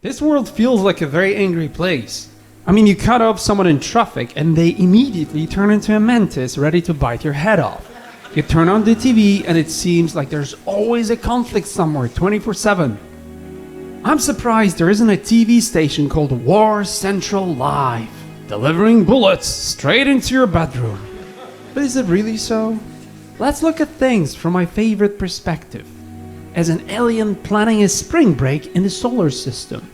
This world feels like a very angry place. I mean, you cut off someone in traffic and they immediately turn into a mantis ready to bite your head off. You turn on the TV and it seems like there's always a conflict somewhere 24/7. I'm surprised there isn't a TV station called War Central Live, delivering bullets straight into your bedroom. But is it really so? Let's look at things from my favorite perspective, as an alien planning a spring break in the solar system.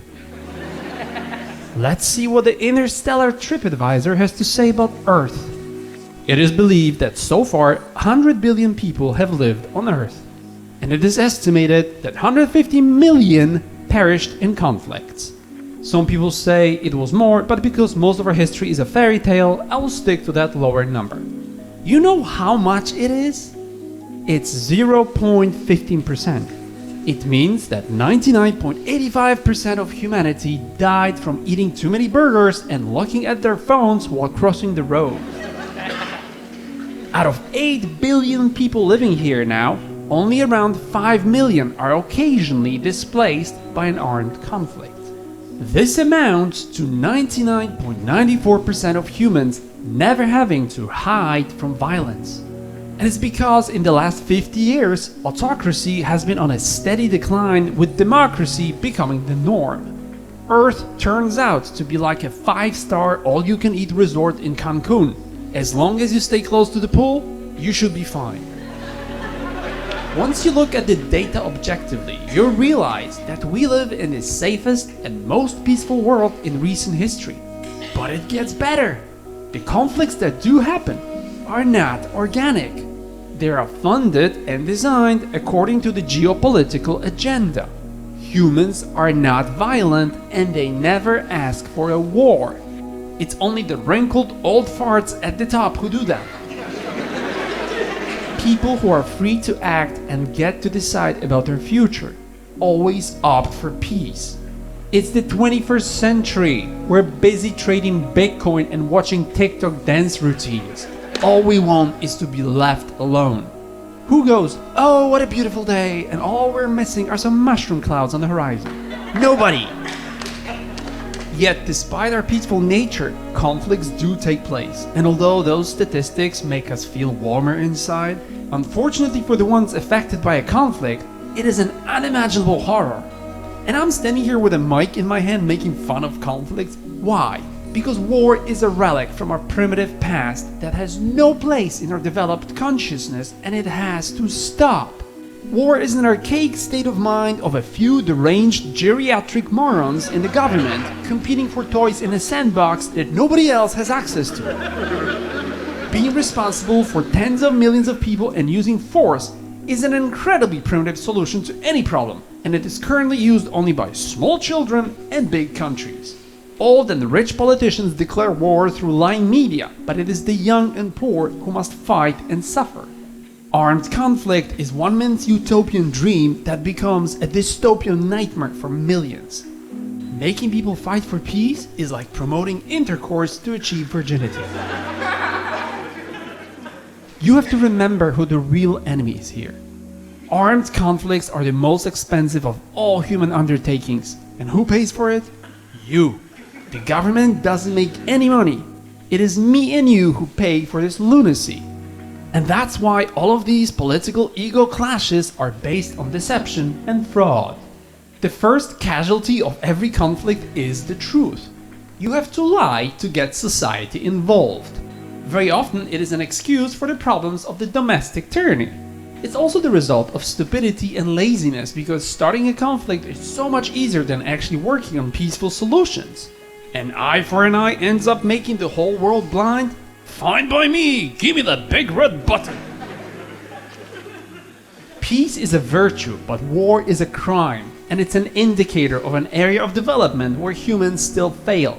Let's see what the Interstellar TripAdvisor has to say about Earth. It is believed that so far 100 billion people have lived on Earth, and it is estimated that 150 million perished in conflicts. Some people say it was more, but because most of our history is a fairy tale, I will stick to that lower number. You know how much it is? It's 0.15%. It means that 99.85% of humanity died from eating too many burgers and looking at their phones while crossing the road. Out of 8 billion people living here now, only around 5 million are occasionally displaced by an armed conflict. This amounts to 99.94% of humans never having to hide from violence. And it's because in the last 50 years, autocracy has been on a steady decline, with democracy becoming the norm. Earth turns out to be like a 5-star all-you-can-eat resort in Cancun. As long as you stay close to the pool, you should be fine. Once you look at the data objectively, you'll realize that we live in the safest and most peaceful world in recent history. But it gets better. The conflicts that do happen are not organic. They are funded and designed according to the geopolitical agenda. Humans are not violent and they never ask for a war. It's only the wrinkled old farts at the top who do that. People who are free to act and get to decide about their future always opt for peace. It's the 21st century. We're busy trading Bitcoin and watching TikTok dance routines. All we want is to be left alone. Who goes, "Oh, what a beautiful day," and all we're missing are some mushroom clouds on the horizon? Nobody! Yet, despite our peaceful nature, conflicts do take place. And although those statistics make us feel warmer inside, unfortunately for the ones affected by a conflict, it is an unimaginable horror. And I'm standing here with a mic in my hand making fun of conflicts. Why? Because war is a relic from our primitive past that has no place in our developed consciousness, and it has to stop. War is an archaic state of mind of a few deranged geriatric morons in the government competing for toys in a sandbox that nobody else has access to. Being responsible for tens of millions of people and using force is an incredibly primitive solution to any problem, and it is currently used only by small children and big countries. Old and rich politicians declare war through lying media, but it is the young and poor who must fight and suffer. Armed conflict is one man's utopian dream that becomes a dystopian nightmare for millions. Making people fight for peace is like promoting intercourse to achieve virginity. You have to remember who the real enemy is here. Armed conflicts are the most expensive of all human undertakings. And who pays for it? You. The government doesn't make any money. It is me and you who pay for this lunacy. And that's why all of these political ego clashes are based on deception and fraud. The first casualty of every conflict is the truth. You have to lie to get society involved. Very often it is an excuse for the problems of the domestic tyranny. It's also the result of stupidity and laziness, because starting a conflict is so much easier than actually working on peaceful solutions. An eye for an eye ends up making the whole world blind? Fine by me! Give me the big red button! Peace is a virtue, but war is a crime, and it's an indicator of an area of development where humans still fail.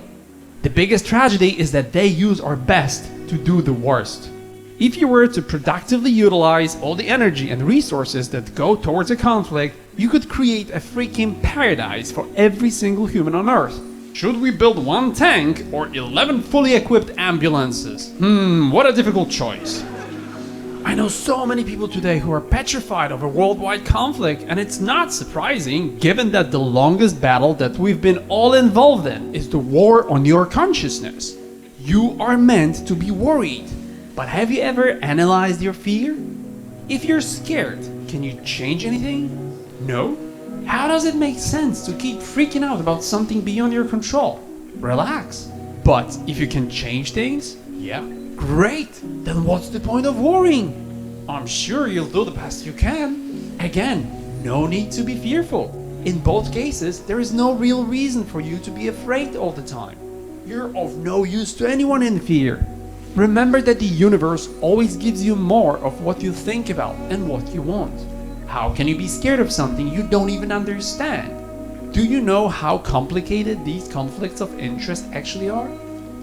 The biggest tragedy is that they use our best to do the worst. If you were to productively utilize all the energy and resources that go towards a conflict, you could create a freaking paradise for every single human on Earth. Should we build one tank or 11 fully equipped ambulances? What a difficult choice. I know so many people today who are petrified of a worldwide conflict, and it's not surprising given that the longest battle that we've been all involved in is the war on your consciousness. You are meant to be worried, but have you ever analyzed your fear? If you're scared, can you change anything? No? How does it make sense to keep freaking out about something beyond your control? Relax. But if you can change things, yeah, great. Then what's the point of worrying? I'm sure you'll do the best you can. Again, no need to be fearful. In both cases, there is no real reason for you to be afraid all the time. You're of no use to anyone in fear. Remember that the universe always gives you more of what you think about and what you want. How can you be scared of something you don't even understand? Do you know how complicated these conflicts of interest actually are?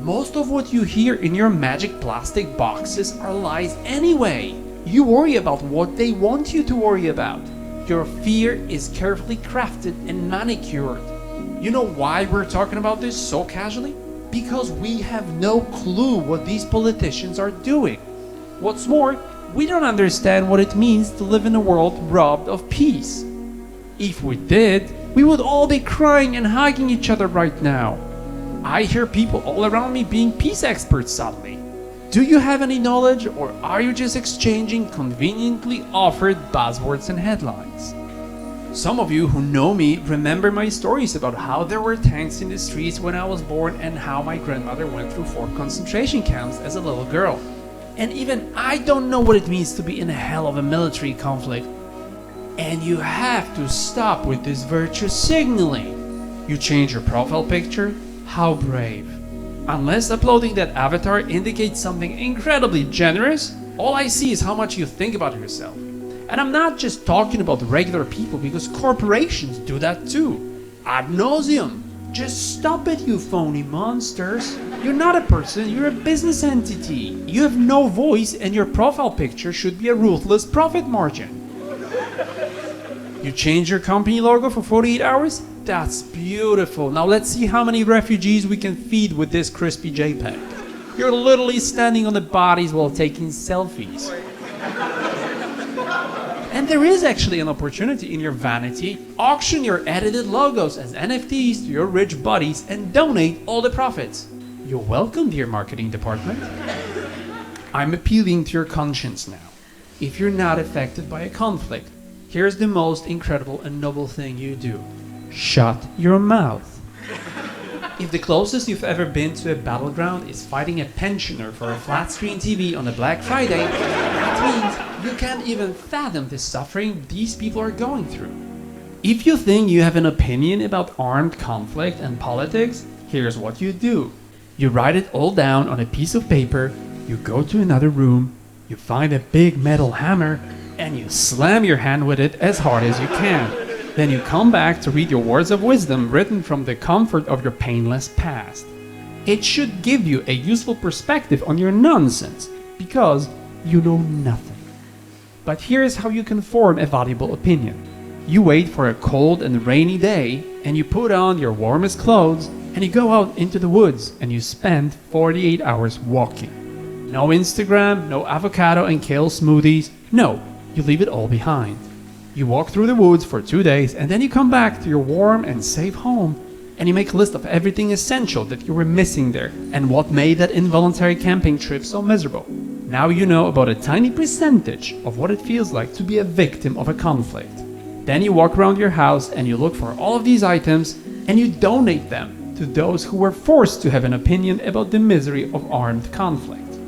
Most of what you hear in your magic plastic boxes are lies anyway. You worry about what they want you to worry about. Your fear is carefully crafted and manicured. You know why we're talking about this so casually? Because we have no clue what these politicians are doing. What's more, we don't understand what it means to live in a world robbed of peace. If we did, we would all be crying and hugging each other right now. I hear people all around me being peace experts suddenly. Do you have any knowledge, or are you just exchanging conveniently offered buzzwords and headlines? Some of you who know me remember my stories about how there were tanks in the streets when I was born and how my grandmother went through 4 concentration camps as a little girl. And even I don't know what it means to be in a hell of a military conflict. And you have to stop with this virtue signaling. You change your profile picture? How brave. Unless uploading that avatar indicates something incredibly generous, all I see is how much you think about yourself. And I'm not just talking about regular people, because corporations do that too. Ad nauseum. Just stop it, you phony monsters. You're not a person, you're a business entity. You have no voice, and your profile picture should be a ruthless profit margin. You change your company logo for 48 hours? That's beautiful. Now let's see how many refugees we can feed with this crispy JPEG. You're literally standing on the bodies while taking selfies. And there is actually an opportunity in your vanity. Auction your edited logos as NFTs to your rich buddies and donate all the profits. You're welcome, dear marketing department. I'm appealing to your conscience now. If you're not affected by a conflict, here's the most incredible and noble thing you do. Shut your mouth. If the closest you've ever been to a battleground is fighting a pensioner for a flat screen TV on a Black Friday, that means you can't even fathom the suffering these people are going through. If you think you have an opinion about armed conflict and politics, here's what you do. You write it all down on a piece of paper, you go to another room, you find a big metal hammer, and you slam your hand with it as hard as you can. Then you come back to read your words of wisdom written from the comfort of your painless past. It should give you a useful perspective on your nonsense, because you know nothing. But here's how you can form a valuable opinion. You wait for a cold and rainy day, and you put on your warmest clothes, and you go out into the woods, and you spend 48 hours walking. No Instagram, no avocado and kale smoothies. No, you leave it all behind. You walk through the woods for 2 days, and then you come back to your warm and safe home, and you make a list of everything essential that you were missing there and what made that involuntary camping trip so miserable. Now you know about a tiny percentage of what it feels like to be a victim of a conflict. Then you walk around your house and you look for all of these items and you donate them to those who were forced to have an opinion about the misery of armed conflict.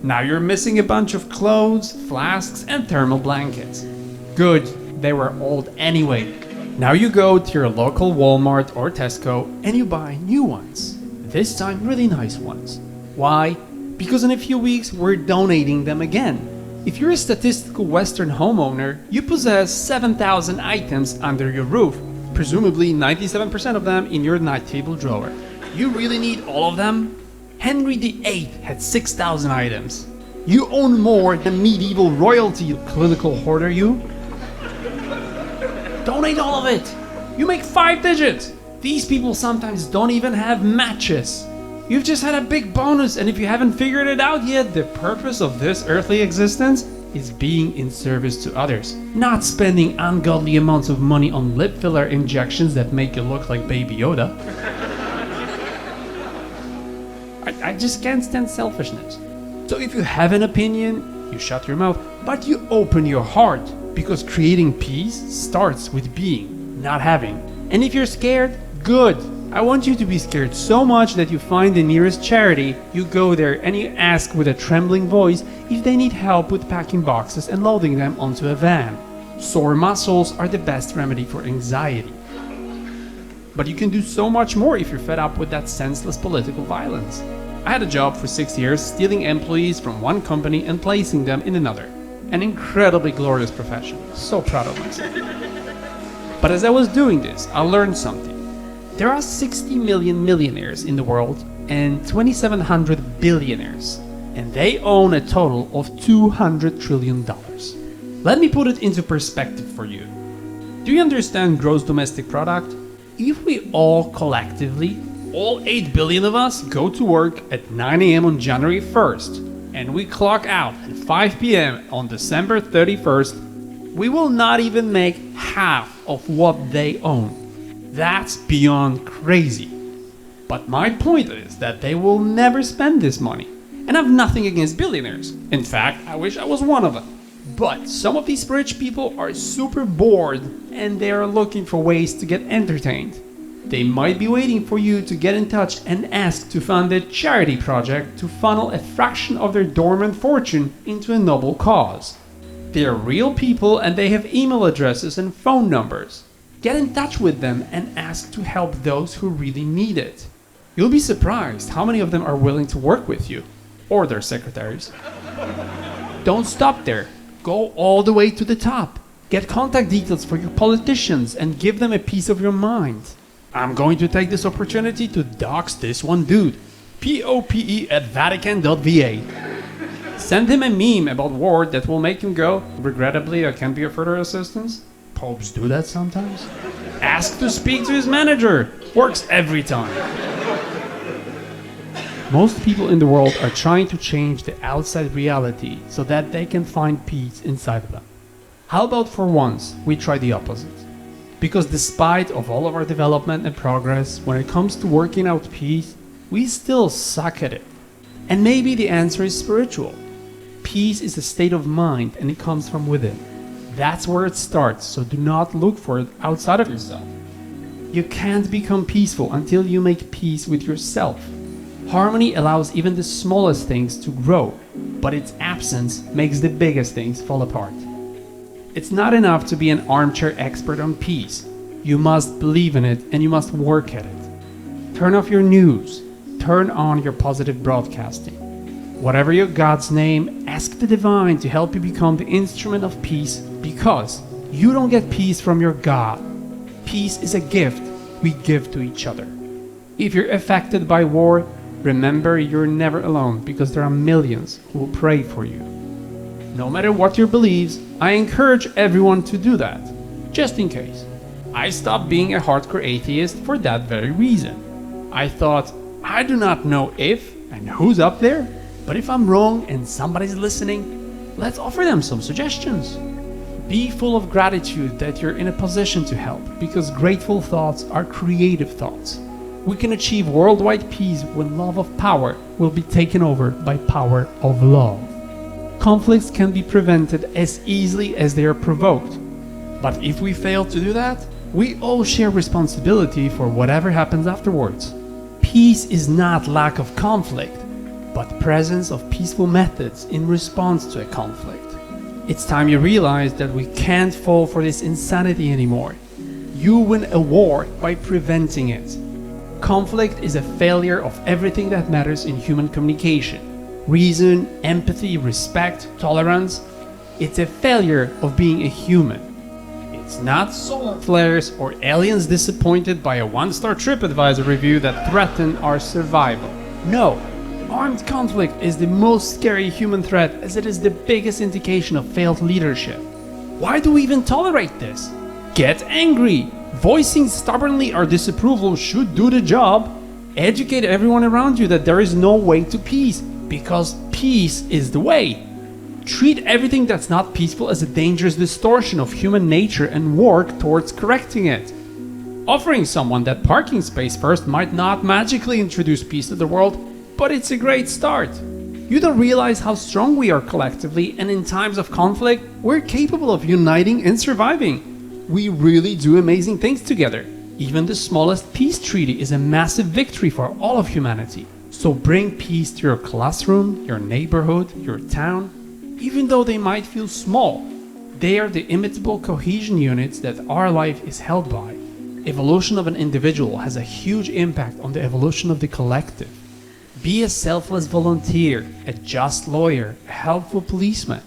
Now you're missing a bunch of clothes, flasks, and thermal blankets. Good. They were old anyway. Now you go to your local Walmart or Tesco and you buy new ones. This time really nice ones. Why? Because in a few weeks we're donating them again. If you're a statistical Western homeowner, you possess 7,000 items under your roof, presumably 97% of them in your night table drawer. You really need all of them? Henry VIII had 6,000 items. You own more than medieval royalty, you clinical hoarder, you. Donate all of it! You make 5 digits! These people sometimes don't even have matches. You've just had a big bonus, and if you haven't figured it out yet, the purpose of this earthly existence is being in service to others, not spending ungodly amounts of money on lip filler injections that make you look like Baby Yoda. I just can't stand selfishness. So if you have an opinion, you shut your mouth, but you open your heart, because creating peace starts with being, not having. And if you're scared, good. I want you to be scared so much that you find the nearest charity, you go there and you ask with a trembling voice if they need help with packing boxes and loading them onto a van. Sore muscles are the best remedy for anxiety. But you can do so much more if you're fed up with that senseless political violence. I had a job for 6 years stealing employees from one company and placing them in another. An incredibly glorious profession. So proud of myself. But as I was doing this, I learned something. There are 60 million millionaires in the world and 2,700 billionaires, and they own a total of $200 trillion. Let me put it into perspective for you. Do you understand gross domestic product? If we all collectively, all 8 billion of us, go to work at 9 a.m. on January 1st, and we clock out at 5 p.m. on December 31st, we will not even make half of what they own. That's beyond crazy. But my point is that they will never spend this money. And I have nothing against billionaires. In fact, I wish I was one of them. But some of these rich people are super bored and they are looking for ways to get entertained. They might be waiting for you to get in touch and ask to fund a charity project to funnel a fraction of their dormant fortune into a noble cause. They are real people and they have email addresses and phone numbers. Get in touch with them and ask to help those who really need it. You'll be surprised how many of them are willing to work with you, or their secretaries. Don't stop there. Go all the way to the top. Get contact details for your politicians and give them a piece of your mind. I'm going to take this opportunity to dox this one dude. POPE@Vatican.va. Send him a meme about war that will make him go, regrettably I can't be of further assistance. Popes do that sometimes. Ask to speak to his manager. Works every time. Most people in the world are trying to change the outside reality so that they can find peace inside of them. How about for once we try the opposite? Because despite of all of our development and progress, when it comes to working out peace, we still suck at it. And maybe the answer is spiritual. Peace is a state of mind and it comes from within. That's where it starts, so do not look for it outside of yourself. You can't become peaceful until you make peace with yourself. Harmony allows even the smallest things to grow, but its absence makes the biggest things fall apart. It's not enough to be an armchair expert on peace. You must believe in it and you must work at it. Turn off your news. Turn on your positive broadcasting. Whatever your God's name, ask the divine to help you become the instrument of peace, because you don't get peace from your God. Peace is a gift we give to each other. If you're affected by war, remember you're never alone, because there are millions who will pray for you. No matter what your beliefs, I encourage everyone to do that, just in case. I stopped being a hardcore atheist for that very reason. I thought, I do not know if and who's up there, but if I'm wrong and somebody's listening, let's offer them some suggestions. Be full of gratitude that you're in a position to help, because grateful thoughts are creative thoughts. We can achieve worldwide peace when love of power will be taken over by power of love. Conflicts can be prevented as easily as they are provoked. But if we fail to do that, we all share responsibility for whatever happens afterwards. Peace is not lack of conflict, but presence of peaceful methods in response to a conflict. It's time you realize that we can't fall for this insanity anymore. You win a war by preventing it. Conflict is a failure of everything that matters in human communication. Reason, empathy, respect, tolerance. It's a failure of being a human. It's not solar flares or aliens disappointed by a 1-star TripAdvisor review that threaten our survival. No, armed conflict is the most scary human threat, as it is the biggest indication of failed leadership. Why do we even tolerate this? Get angry! Voicing stubbornly our disapproval should do the job. Educate everyone around you that there is no way to peace, because peace is the way. Treat everything that's not peaceful as a dangerous distortion of human nature and work towards correcting it. Offering someone that parking space first might not magically introduce peace to the world, but it's a great start. You don't realize how strong we are collectively, and in times of conflict, we're capable of uniting and surviving. We really do amazing things together. Even the smallest peace treaty is a massive victory for all of humanity. So bring peace to your classroom, your neighborhood, your town. Even though they might feel small, they are the imitable cohesion units that our life is held by. Evolution of an individual has a huge impact on the evolution of the collective. Be a selfless volunteer, a just lawyer, a helpful policeman.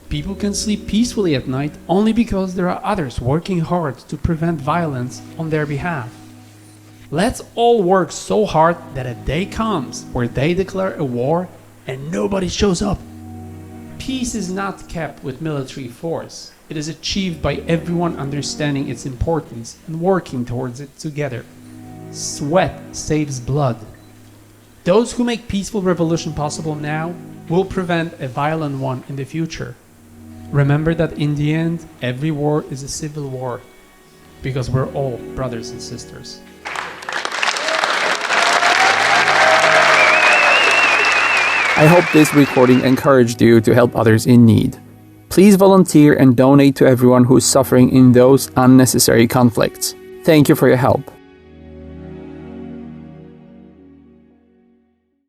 People can sleep peacefully at night only because there are others working hard to prevent violence on their behalf. Let's all work so hard that a day comes where they declare a war and nobody shows up. Peace is not kept with military force. It is achieved by everyone understanding its importance and working towards it together. Sweat saves blood. Those who make peaceful revolution possible now will prevent a violent one in the future. Remember that in the end, every war is a civil war, because we're all brothers and sisters. I hope this recording encouraged you to help others in need. Please volunteer and donate to everyone who is suffering in those unnecessary conflicts. Thank you for your help.